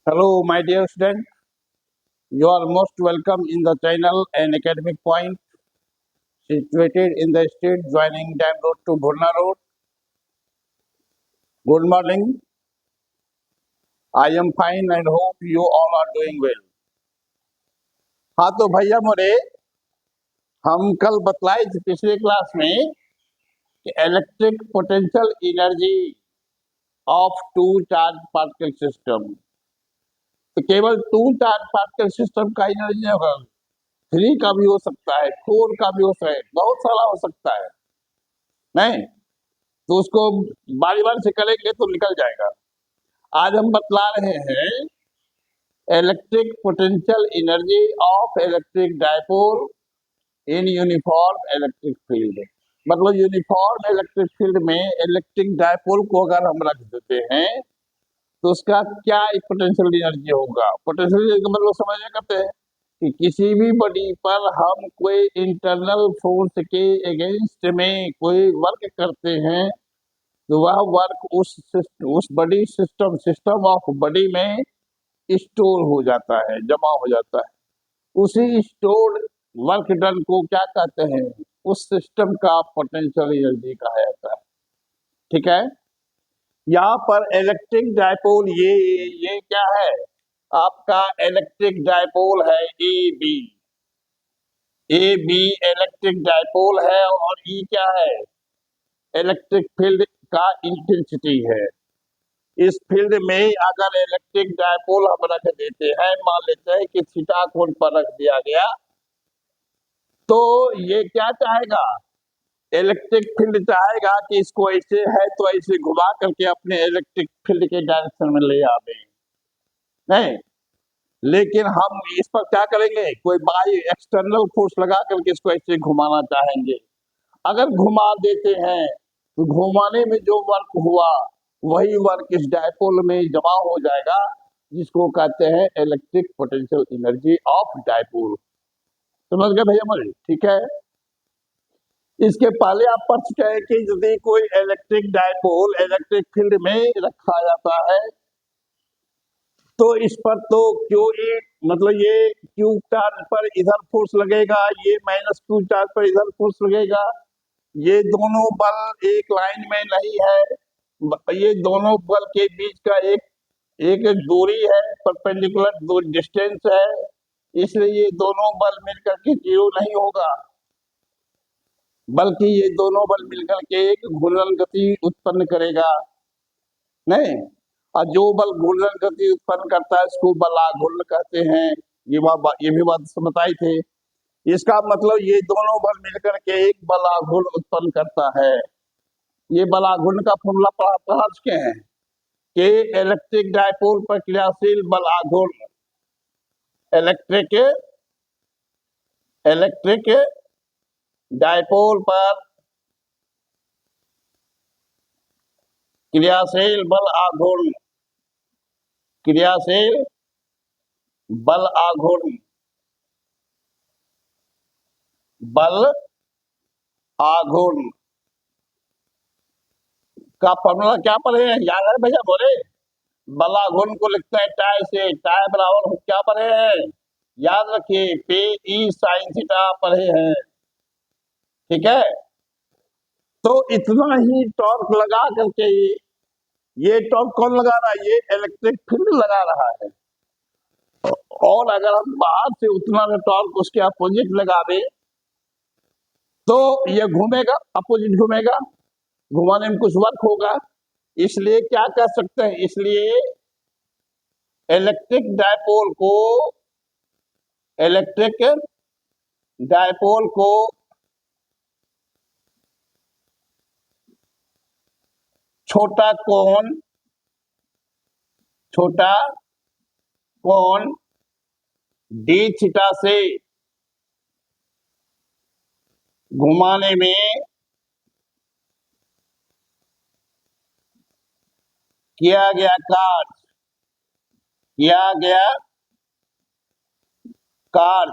Hello, my dear student. You are most welcome in the channel and academic point situated in the street joining Dam Road to Bhurna Road. Good morning. I am fine and hope you all are doing well. हाँ तो भैया मोरे हम कल बतलाए थे पिछले class में कि electric potential energy of two charge particle system. तो केवल टू चार्ज पार्टिकल सिस्टम का एनर्जी नहीं होगा, 3 का भी हो सकता है, 4 का भी हो सकता है, बहुत सारा हो सकता है। नहीं तो उसको बारी बारी से करेंगे तो निकल जाएगा। आज हम बतला रहे हैं electric potential energy of electric dipole in uniform electric field. मतलब यूनिफॉर्म इलेक्ट्रिक फील्ड में इलेक्ट्रिक डायपोल को अगर हम रख देते हैं तो उसका क्या पोटेंशियल एनर्जी होगा। पोटेंशियल एनर्जी का मतलब समझ करते हैं कि किसी भी बॉडी पर हम कोई इंटरनल फोर्स के अगेंस्ट में कोई वर्क करते हैं तो वह वर्क उस बॉडी सिस्टम ऑफ बॉडी में स्टोर हो जाता है, जमा हो जाता है। उसी स्टोर्ड वर्क डन को क्या कहते हैं, उस सिस्टम का पोटेंशियल एनर्जी कहा जाता है। ठीक है, यहाँ पर इलेक्ट्रिक डायपोल ये क्या है, आपका इलेक्ट्रिक डायपोल है ए बी इलेक्ट्रिक डायपोल है और ई क्या है, इलेक्ट्रिक फील्ड का इंटेंसिटी है। इस फील्ड में अगर इलेक्ट्रिक डायपोल हम रख देते हैं, मान लेते हैं कि थीटा कोण पर रख दिया गया, तो ये क्या चाहेगा, इलेक्ट्रिक फील्ड चाहेगा कि इसको ऐसे है तो ऐसे घुमा करके अपने इलेक्ट्रिक फील्ड के डायरेक्शन में ले आवे। नहीं, लेकिन हम इस पर क्या करेंगे, कोई बाई एक्सटर्नल फोर्स लगा करके इसको ऐसे घुमाना चाहेंगे। अगर घुमा देते हैं तो घुमाने में जो वर्क हुआ वही वर्क इस डायपोल में जमा हो जाएगा, जिसको कहते हैं electric potential energy of dipole. समझ गए भैया मुझे? ठीक है, इसके पहले आप पढ़ चुके हैं कि यदि कोई इलेक्ट्रिक डायपोल इलेक्ट्रिक फील्ड में रखा जाता है तो इस पर तो क्यू ई मतलब ये क्यू चार्ज पर इधर फोर्स लगेगा, ये माइनस क्यू चार्ज पर इधर फोर्स लगेगा। ये दोनों बल एक लाइन में नहीं है, ये दोनों बल के बीच का एक दूरी है, परपेंडिकुलर डिस्टेंस है, इसलिए ये दोनों बल मिलकर के जीरो नहीं होगा, बल्कि ये दोनों बल मिलकर के एक घूर्णन गति उत्पन्न करेगा। नहीं, और जो बल घूर्णन गति उत्पन्न करता है इसको बलाघूर्ण कहते हैं। ये भी बात बताई थे। इसका मतलब ये दोनों बल मिलकर के एक बलाघूर्ण उत्पन्न करता है। ये बलाघूर्ण का फॉर्मूला पढ़ा चुके हैं कि इलेक्ट्रिक डायपोल पर क्रियाशील बलाघूर्ण इलेक्ट्रिक डायपोल पर क्रियाशील बल आघूर्ण का फॉर्मूला क्या पढ़े हैं, याद है भैया बोले? बलाघूर्ण को लिखते हैं टाई से, टाई बराबर क्या पढ़े हैं, याद रखिए, पे ई साइन थीटा पढ़े हैं। ठीक है, तो इतना ही टॉर्क लगा करके, ये टॉर्क कौन लगा रहा है, ये इलेक्ट्रिक फील्ड लगा रहा है। और अगर हम बाहर से उतना टॉर्क उसके अपोजिट लगा दें तो ये घूमेगा, अपोजिट घूमेगा, घुमाने में कुछ वर्क होगा। इसलिए क्या कर सकते हैं, इसलिए इलेक्ट्रिक डायपोल को छोटा कोण डी थीटा से घुमाने में किया गया कार्य,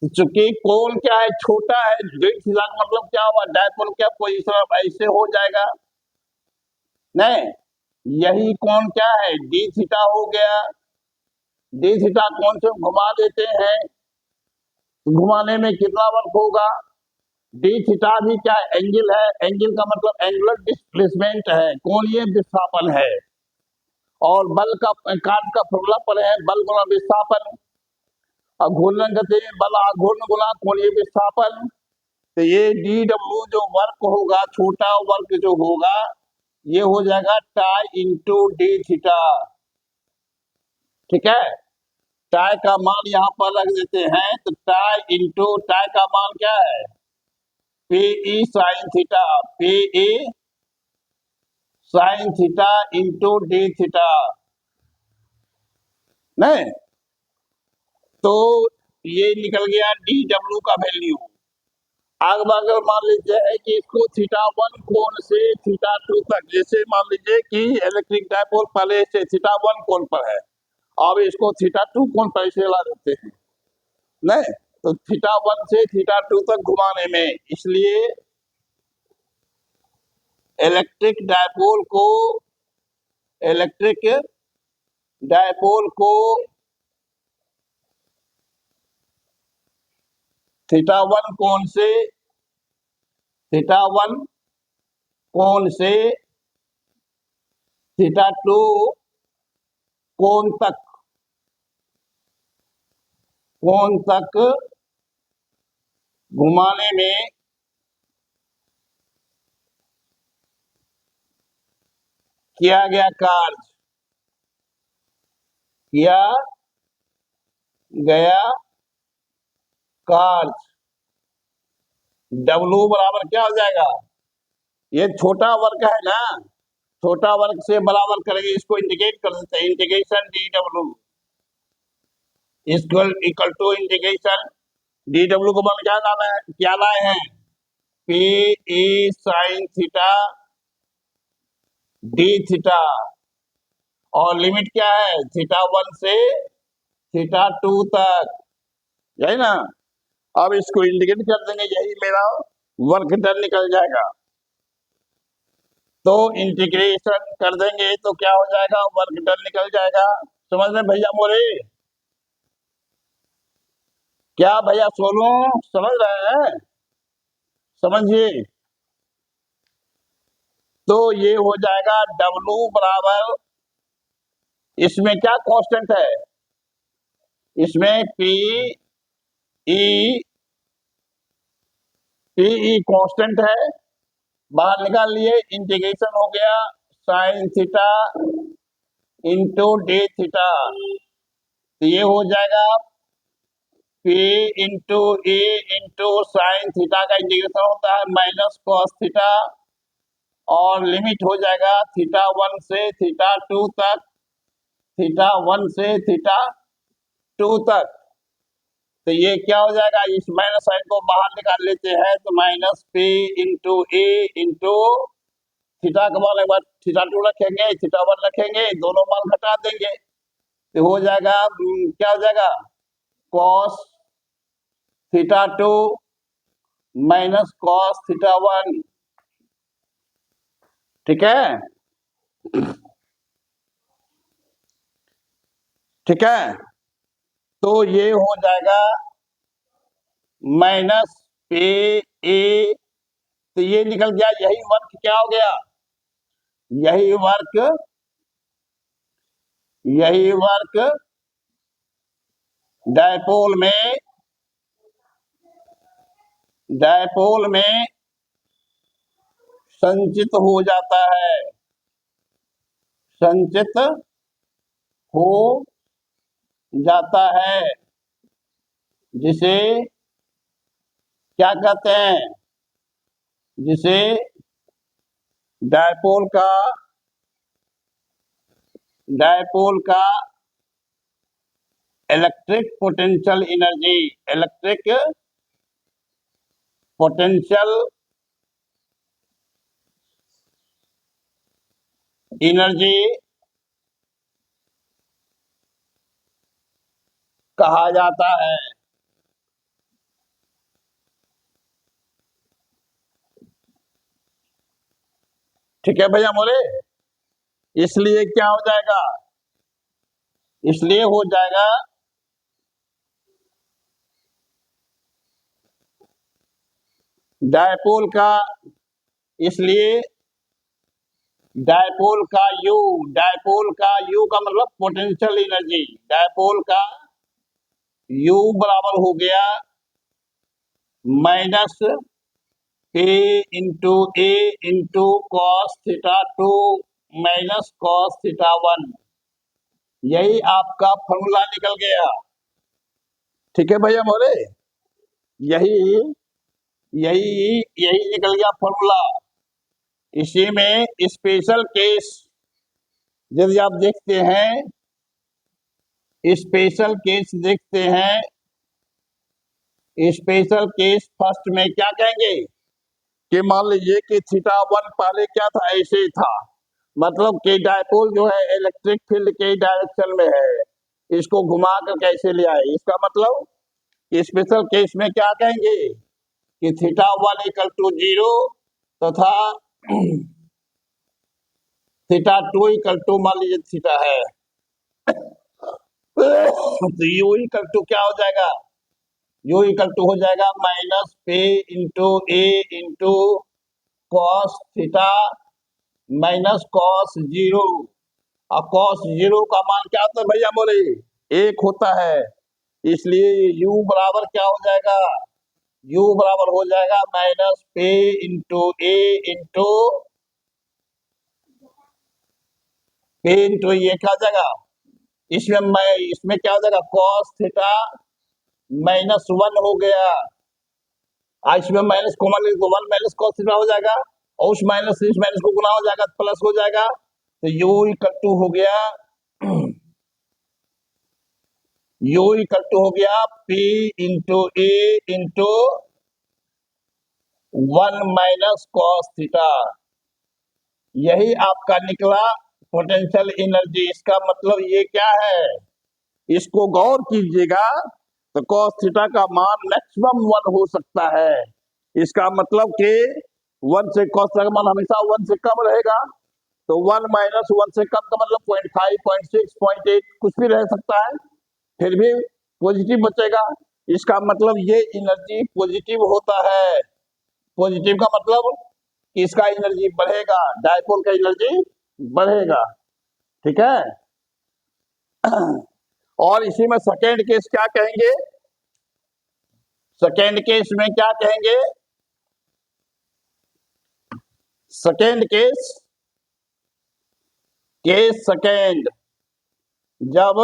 चूंकि कोण क्या है, छोटा है, डी थीटा मतलब क्या हुआ, डायपोल क्या पोजीशन ऐसे हो जाएगा। नहीं, यही कोण क्या है, डी थीटा हो गया। डी थीटा कोण से घुमा देते हैं, घुमाने में कितना वर्क होगा। डी थीटा भी क्या एंगल है, एंगल का मतलब एंगुलर डिस्प्लेसमेंट है, कोणीय विस्थापन है। और बल का कार्य का फॉर्मूला पर है बल गुणा विस्थापन, और घूर्णन गति में बल आघूर्ण गुणा कोणीय विस्थापन। तो ये डी डब्ल्यू जो वर्क होगा, छोटा वर्क जो होगा, ये हो जाएगा टाई इंटू डी थीटा। ठीक है, टाई का मान यहाँ पर रख देते हैं, तो टाई इंटू टाई का मान क्या है, P E sine theta, P E sine theta into D theta. नहीं तो ये निकल गया डी डब्ल्यू का वैल्यू। अब अगर मान लीजिए कि इसको थीटा वन कोण से थीटा टू तक, जैसे मान लीजिए कि इलेक्ट्रिक डायपोल पहले से थीटा वन कोण पर है, अब इसको थीटा टू कोण पर इसे ला देते हैं। नहीं तो थीटा वन से थीटा टू तक घुमाने में, इसलिए इलेक्ट्रिक डायपोल को इलेक्ट्रिक डायपोल को थीटा वन कोण से थीटा वन कोण से थीटा टू कोण तक घुमाने में किया गया कार्य W बराबर क्या हो जाएगा, ये छोटा वर्ग है ना, छोटा वर्ग से बराबर करेंगे, इसको इंटीग्रेट कर देते हैं, integration D W equal to integration D W को मान क्या लाए हैं, P E sine theta D theta, और लिमिट क्या है, थीटा वन से थीटा टू तक, यही ना। अब इसको इंटीग्रेट कर देंगे, यही मेरा वर्क डन निकल जाएगा। तो इंटीग्रेशन कर देंगे तो क्या हो जाएगा, वर्क डन निकल जाएगा। समझ में भैया मोरे, क्या भैया सोनू समझ रहे हैं, समझिए। तो ये हो जाएगा W बराबर, इसमें क्या कांस्टेंट है, इसमें पी कांस्टेंट है, बाहर निकाल लिए, इंटीग्रेशन हो गया sine theta into D theta, तो ये हो जाएगा P into E into sine theta का इंटीग्रेशन होता है माइनस कॉस थीटा, और लिमिट हो जाएगा थीटा वन से थीटा टू तक, थीटा वन से थीटा टू तक। तो ये क्या हो जाएगा, इस माइनस साइन को बाहर निकाल लेते हैं, तो minus P into E into theta का मान एक बार थीटा टू रखेंगे, थीटा वन रखेंगे, दोनों मान घटा देंगे, तो हो जाएगा क्या हो जाएगा, cos theta two minus cos theta one. ठीक है, ठीक है, तो ये हो जाएगा माइनस पे ए, तो ये निकल गया, यही वर्क क्या हो गया, यही वर्क डायपोल में संचित हो जाता है, संचित हो जाता है, जिसे क्या कहते हैं, जिसे डायपोल का इलेक्ट्रिक पोटेंशियल एनर्जी कहा जाता है। ठीक है भैया मोरे। इसलिए क्या हो जाएगा, इसलिए हो जाएगा डायपोल का, इसलिए डायपोल का यू का मतलब पोटेंशियल एनर्जी, डायपोल का यू बराबर हो गया minus P into a into cos theta 2 minus cos theta 1। यही आपका फॉर्मूला निकल गया। ठीक है भैया मोरे, यही यही यही निकल गया फॉर्मूला। इसी में स्पेशल केस यदि आप देखते हैं, स्पेशल केस देखते हैं, स्पेशल केस फर्स्ट में क्या कहेंगे कि मान लीजिए कि थीटा 1 पहले क्या था, ऐसे ही था, मतलब कि डायपोल जो है इलेक्ट्रिक फील्ड के डायरेक्शन में है, इसको घुमा कर कैसे ले आए, इसका मतलब स्पेशल केस में क्या कहेंगे कि थीटा 1 इक्वल टू 0 तथा थीटा 2 इक्वल टू मान लीजिए थीटा है तो यू इक्वल टू क्या हो जाएगा, यू इक्वल टू हो जाएगा minus P into a into cos theta minus cos 0। और कॉस 0 का मान क्या होता है भैया बोले, 1 होता है, इसलिए u बराबर क्या हो जाएगा, u बराबर हो जाएगा minus P into a into P into ये क्या हो जाएगा, इसमें क्या हो जाएगा कॉस थीटा माइनस 1 हो गया, इसमें माइनस कॉमन ले तो 1 माइनस कॉस थीटा हो जाएगा, और उस माइनस से इस माइनस को गुना हो जाएगा तो प्लस हो जाएगा, तो u इक्वल टू हो गया u इक्वल टू हो गया P into a into 1 minus cos theta. यही आपका निकला पोटेंशियल एनर्जी। इसका मतलब ये क्या है, इसको गौर कीजिएगा तो कॉस थीटा का मान मैक्सिमम 1 हो सकता है। इसका मतलब कि 1 से कॉस थीटा का मान हमेशा 1 से कम रहेगा, तो 1 माइनस 1 से कम का मतलब 0.5, 0.6, 0.8 कुछ भी रह सकता है, फिर भी पॉजिटिव बचेगा। इसका मतलब ये एनर्जी पॉजिटिव होता है। पॉजिटिव का मतलब इसका एनर्जी बढ़ेगा, डायपोल का एनर्जी बढ़ेगा। ठीक है, और इसी में सेकेंड केस क्या कहेंगे, सेकेंड केस में क्या कहेंगे, सेकेंड केस सेकेंड, जब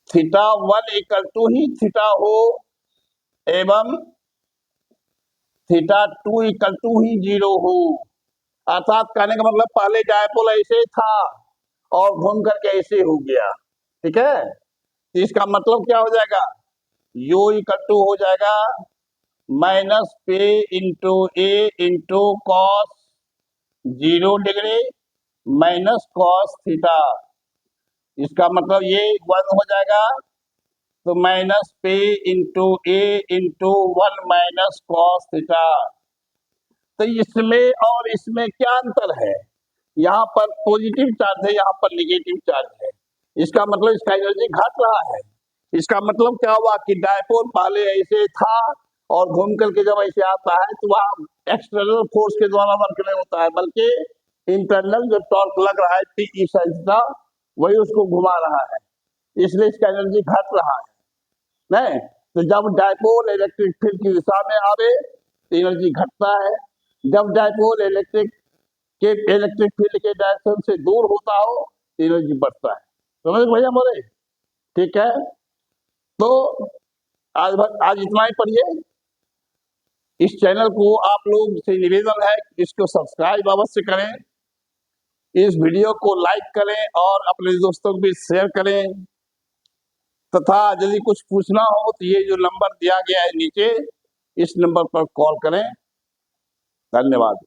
थीटा 1 इक्वल टू ही थीटा हो एवं थीटा 2 इक्वल टू ही 0 हो, अर्थात कहने का मतलब पहले डायपोल ऐसे था और घूम करके ऐसे हो गया। ठीक है, इसका मतलब क्या हो जाएगा, u इक्वल टू हो जाएगा minus P into a into cos 0 degree minus cos theta. इसका मतलब ये 1 हो जाएगा, तो minus P into a into 1 minus cos theta. तो इसमें और इसमें क्या अंतर है, यहाँ पर पॉजिटिव चार्ज है, यहाँ पर निगेटिव चार्ज है, इसका मतलब इसका एनर्जी घट रहा है। इसका मतलब क्या हुआ कि डायपोल पहले ऐसे था और घूम करके जब ऐसे आता है तो वहाँ एक्सटर्नल फोर्स के द्वारा वर्क नहीं होता है, बल्कि इंटरनल जो टॉर्क लग रहा है टी का वही उसको घुमा रहा है, इसलिए इसका एनर्जी घट रहा है। नहीं तो जब डायपोल इलेक्ट्रिक फील्ड की दिशा में आवे तो एनर्जी घटता है, जब डायपोल इलेक्ट्रिक फील्ड के डायरेक्शन से दूर होता हो तो एनर्जी बढ़ता है। समझ भैया बोले, ठीक है, तो आज इतना ही पढ़िए। इस चैनल को आप लोग से निवेदन है इसको सब्सक्राइब अवश्य करें, इस वीडियो को लाइक करें और अपने दोस्तों को भी शेयर करें, तथा यदि कुछ पूछना हो तो ये जो नंबर दिया गया है नीचे, इस नंबर पर कॉल करें। धन्यवाद।